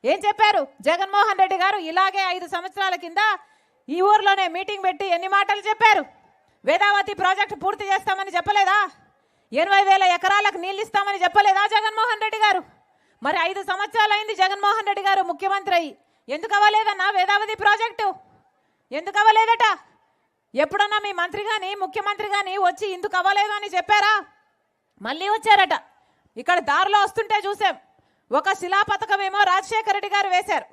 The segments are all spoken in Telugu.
ఏం చెప్పారు జగన్మోహన్ రెడ్డి గారు? ఇలాగే 5 సంవత్సరాల కింద ఈ ఊర్లోనే మీటింగ్ పెట్టి ఎన్ని మాటలు చెప్పారు? వేదావతి ప్రాజెక్టు పూర్తి చేస్తామని చెప్పలేదా? 80,000 ఎకరాలకు నీళ్ళు ఇస్తామని చెప్పలేదా జగన్మోహన్ రెడ్డి గారు? మరి 5 సంవత్సరాలు అయింది జగన్మోహన్ రెడ్డి గారు ముఖ్యమంత్రి అయ్యి. ఎందుకు అవ్వలేదన్నా వేదావతి ప్రాజెక్టు? ఎందుకు అవ్వలేదట? ఎప్పుడన్నా మీ మంత్రి కానీ ముఖ్యమంత్రి కానీ వచ్చి ఎందుకు అవ్వలేదు అని చెప్పారా? మళ్ళీ వచ్చారట. ఇక్కడ దారిలో వస్తుంటే చూసాం, ఒక శిలాపథకం ఏమో రాజశేఖర రెడ్డి గారు వేశారు,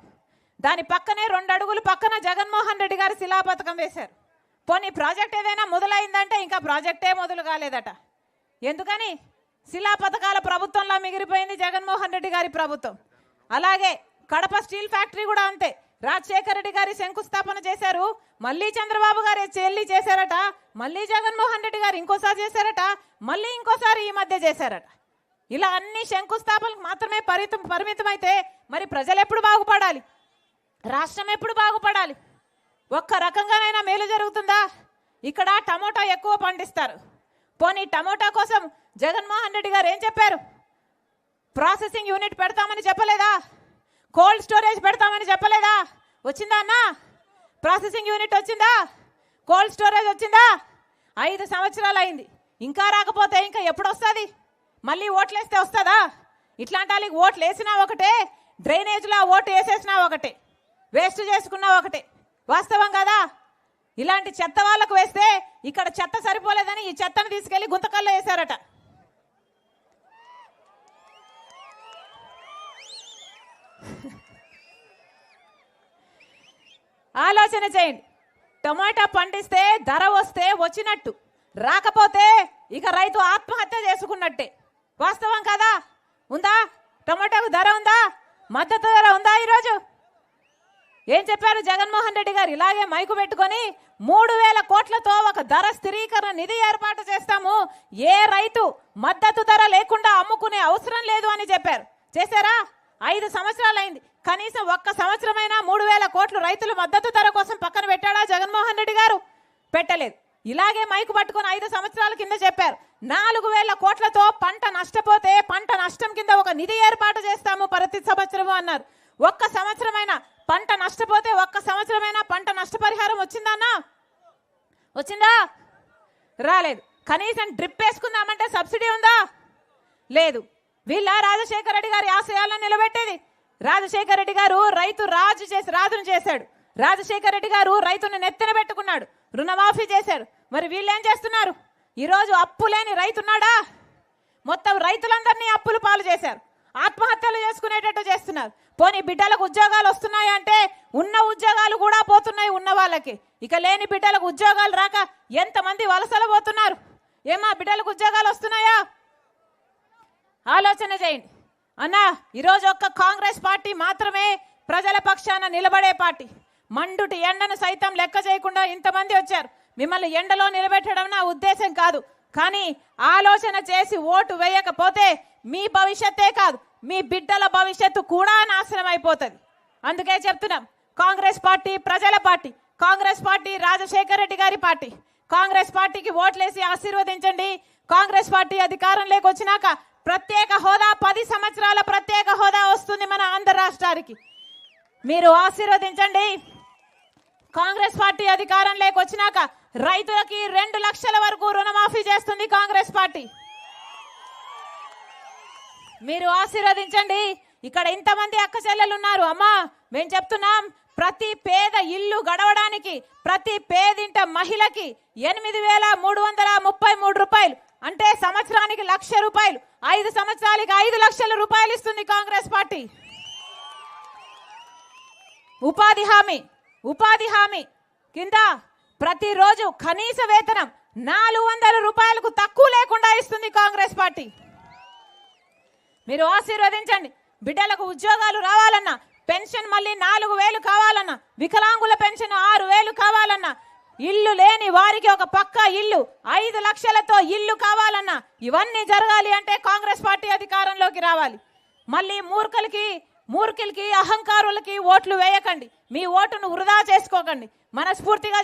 దాని పక్కనే 2 అడుగులు పక్కన జగన్మోహన్ రెడ్డి గారు శిలాపథకం వేశారు. పోనీ ప్రాజెక్ట్ ఏదైనా మొదలైందంటే ఇంకా ప్రాజెక్టే మొదలు కాలేదట. ఎందుకని? శిలాపథకాల ప్రభుత్వంలా మిగిలిపోయింది జగన్మోహన్ రెడ్డి గారి ప్రభుత్వం. అలాగే కడప స్టీల్ ఫ్యాక్టరీ కూడా అంతే. రాజశేఖర రెడ్డి గారి శంకుస్థాపన చేశారు, మళ్ళీ చంద్రబాబు గారి చెల్లి చేశారట, మళ్ళీ జగన్మోహన్ రెడ్డి గారు ఇంకోసారి చేశారట, మళ్ళీ ఇంకోసారి ఈ మధ్య చేశారట. ఇలా అన్ని శంకుస్థాపనలకు మాత్రమే పరిమితమైతే మరి ప్రజలు ఎప్పుడు బాగుపడాలి? రాష్ట్రం ఎప్పుడు బాగుపడాలి? ఒక్క రకంగానైనా మేలు జరుగుతుందా? ఇక్కడ టమోటా ఎక్కువ పండిస్తారు. పోనీ టమోటా కోసం జగన్మోహన్ రెడ్డి గారు ఏం చెప్పారు? ప్రాసెసింగ్ యూనిట్ పెడతామని చెప్పలేదా? కోల్డ్ స్టోరేజ్ పెడతామని చెప్పలేదా? వచ్చిందా అన్నా? ప్రాసెసింగ్ యూనిట్ వచ్చిందా? కోల్డ్ స్టోరేజ్ వచ్చిందా? 5 సంవత్సరాలు అయింది, ఇంకా రాకపోతే ఇంకా ఎప్పుడు వస్తుంది? మళ్ళీ ఓట్లేస్తే వస్తుందా? ఇట్లాంటి వాళ్ళకి ఓట్లు వేసినా ఒకటే, డ్రైనేజ్లో ఓటు వేసేసినా ఒకటే, వేస్ట్ చేసుకున్నా ఒకటే. వాస్తవం కదా? ఇలాంటి చెత్త వాళ్ళకు వేస్తే ఇక్కడ చెత్త సరిపోలేదని ఈ చెత్తను తీసుకెళ్లి గుంతకల్లో వేశారట. ఆలోచన చేయండి. టమాటా పండిస్తే ధర వస్తే వచ్చినట్టు, రాకపోతే ఇక రైతు ఆత్మహత్య చేసుకున్నట్టే. వాస్తవం కదా? ఉందా? టమాటాకు ధర ఉందా? మద్దతు ధర ఉందా? ఈరోజు ఏం చెప్పారు జగన్మోహన్ రెడ్డి గారు? ఇలాగే మైకు పెట్టుకొని 3,000 కోట్లతో ఒక ధర స్థిరీకరణ నిధి ఏర్పాటు చేస్తాము, ఏ రైతు మద్దతు ధర లేకుండా అమ్ముకునే అవసరం లేదు అని చెప్పారు. చేశారా? 5 సంవత్సరాలు అయింది, కనీసం ఒక్క సంవత్సరమైనా 3,000 కోట్లు రైతుల మద్దతు ధర కోసం పక్కన పెట్టాడా జగన్మోహన్ రెడ్డి గారు? పెట్టలేదు. ఇలాగే మైకు పట్టుకొని 5 సంవత్సరాల కింద చెప్పారు 4,000 కోట్లతో పంట నష్టపోతే పంట నష్టం కింద ఒక నిధి ఏర్పాటు చేస్తాము ప్రతి సంవత్సరము అన్నారు. ఒక్క సంవత్సరమైనా పంట నష్టపోతే ఒక్క సంవత్సరమైనా పంట నష్టపరిహారం వచ్చిందన్నా? వచ్చిందా? రాలేదు. కనీసం డ్రిప్ వేసుకుందామంటే సబ్సిడీ ఉందా? లేదు. వీళ్ళ రాజశేఖర రెడ్డి గారి ఆశయాలను నిలబెట్టేది. రాజశేఖర రెడ్డి గారు రాజును చేశాడు. రాజశేఖర రెడ్డి గారు రైతును నెత్తిన పెట్టుకున్నాడు, రుణమాఫీ చేశారు. మరి వీళ్ళు ఏం చేస్తున్నారు? ఈరోజు అప్పు లేని రైతున్నాడా? మొత్తం రైతులందరినీ అప్పులు పాలు చేశారు, ఆత్మహత్యలు చేసుకునేటట్టు చేస్తున్నారు. పోనీ బిడ్డలకు ఉద్యోగాలు వస్తున్నాయి అంటే ఉన్న ఉద్యోగాలు కూడా పోతున్నాయి ఉన్న వాళ్ళకి. ఇక లేని బిడ్డలకు ఉద్యోగాలు రాక ఎంతమంది వలసలు పోతున్నారు. ఏమా బిడ్డలకు ఉద్యోగాలు వస్తున్నాయా? ఆలోచన చేయండి అన్నా. ఈరోజు ఒక్క కాంగ్రెస్ పార్టీ మాత్రమే ప్రజల పక్షాన నిలబడే పార్టీ. మండుటి ఎండను సైతం లెక్క చేయకుండా ఇంతమంది వచ్చారు. మిమ్మల్ని ఎండలో నిలబెట్టడం నా ఉద్దేశం కాదు, కానీ ఆలోచన చేసి ఓటు వేయకపోతే మీ భవిష్యత్తే కాదు, మీ బిడ్డల భవిష్యత్తు కూడా నాశనం అయిపోతుంది. అందుకే చెప్తున్నాం, కాంగ్రెస్ పార్టీ ప్రజల పార్టీ, కాంగ్రెస్ పార్టీ రాజశేఖర రెడ్డి గారి పార్టీ. కాంగ్రెస్ పార్టీకి ఓట్లేసి ఆశీర్వదించండి. కాంగ్రెస్ పార్టీ అధికారంలోకి వచ్చినాక ప్రత్యేక హోదా, 10 సంవత్సరాల ప్రత్యేక హోదా వస్తుంది మన ఆంధ్ర రాష్ట్రానికి. మీరు ఆశీర్వదించండి. కాంగ్రెస్ పార్టీ అధికారంలోకి వచ్చినాక రైతులకి 2 లక్షల వరకు రుణమాఫీ చేస్తుంది కాంగ్రెస్ పార్టీ. మీరు ఆశీర్వదించండి. ఇక్కడ ఇంతమంది అక్క చెల్లెలు ఉన్నారు. అమ్మా, మేము చెప్తున్నాం, ప్రతి పేద ఇల్లు గడవడానికి ప్రతి పేదింట మహిళకి 8,333 రూపాయలు, అంటే సంవత్సరానికి 1,00,000 రూపాయలు, 5 సంవత్సరాలకి 5 లక్షల రూపాయలు ఇస్తుంది కాంగ్రెస్ పార్టీ. ఉపాధి హామీ కింద ప్రతిరోజు కనీస వేతనం 400 రూపాయలకు తక్కువ లేకుండా ఇస్తుంది కాంగ్రెస్ పార్టీ. మీరు ఆశీర్వదించండి. బిడ్డలకు ఉద్యోగాలు రావాలన్నా, పెన్షన్ మళ్ళీ 4,000 కావాలన్నా, వికలాంగుల పెన్షన్ 6,000 కావాలన్నా, ఇల్లు లేని వారికి ఒక పక్కా ఇల్లు 5 లక్షలతో ఇల్లు కావాలన్నా, ఇవన్నీ జరగాలి అంటే కాంగ్రెస్ పార్టీ అధికారంలోకి రావాలి. మళ్ళీ మూర్ఖులకి అహంకారులకి ఓట్లు వేయకండి. మీ ఓటును వృధా చేసుకోకండి. మనస్ఫూర్తిగా